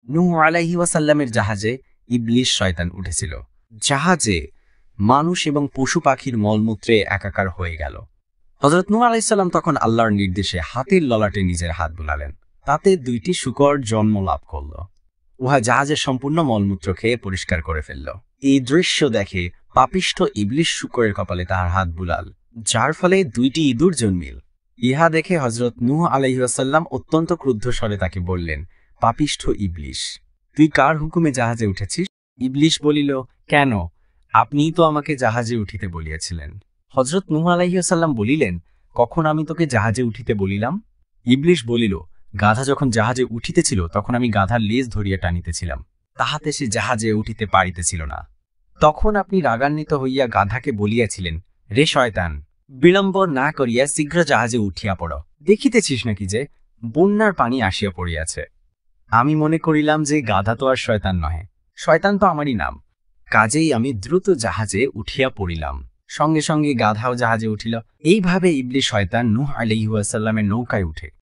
নূহ আলাইহি ওয়াসাল্লামের জাহাজে ইবলিশ শয়তান উঠেছিল। জাহাজে মানুষ এবং পশু পাখির মলমূত্রে একাকার হয়ে গেল। হযরত নূহ আলাইহিস সালাম তখন আল্লাহর নির্দেশে হাতির ললাটে নিজের হাত বুলালেন। তাতে 2টি শূকর জন্ম লাভ করল। উহা জাহাজের সম্পূর্ণ মলমূত্র খেয়ে পরিষ্কার করে ফেলল। এই দৃশ্য দেখে পাপিষ্ঠ ইবলিশ শূকরের কপালে তাহার হাত বুলাল, যার ফলে 2টি ইঁদুর জন্মিল। ইহা দেখে হযরত নূহ আলাইহি ওয়াসাল্লাম অত্যন্ত ক্রুদ্ধ স্বরে তাকে বললেন, পাপিষ্ঠ ইবলিশ, তুই কার হুকুমে জাহাজে উঠেছিস? ইবলিশ বলিল, কেন? আপনিই তো আমাকে জাহাজে উঠিতে বলিয়াছিলেন। হযরত নূহ আলাইহি ওয়াসাল্লাম বলিলেন, কখন আমি তোকে জাহাজে উঠিতে বলিলাম? ইবলিশ বলিল, গাধা যখন জাহাজে উঠিতেছিল তখন আমি গাধার লেজ ধরিয়া টানিতেছিলাম, তাহাতে সে জাহাজে উঠিতে পারিতেছিল না। তখন আপনি রাগান্বিত হইয়া গাধাকে বলিয়াছিলেন, রে শয়তান, বিলম্ব না করিয়া শীঘ্র জাহাজে উঠিয়া পড়। দেখিতেছিস নাকি যে বন্যার পানি আসিয়া পড়িয়াছে। আমি মনে করিলাম যে গাধা তো আর শয়তান নহে, শয়তান তো আমারই নাম। কাজেই আমি দ্রুত জাহাজে উঠিয়া পড়িলাম। সঙ্গে সঙ্গে গাধাও জাহাজে উঠিল। এইভাবে ইবলিশ শয়তান নূহ আলাইহি ওয়াসাল্লামের নৌকায় উঠে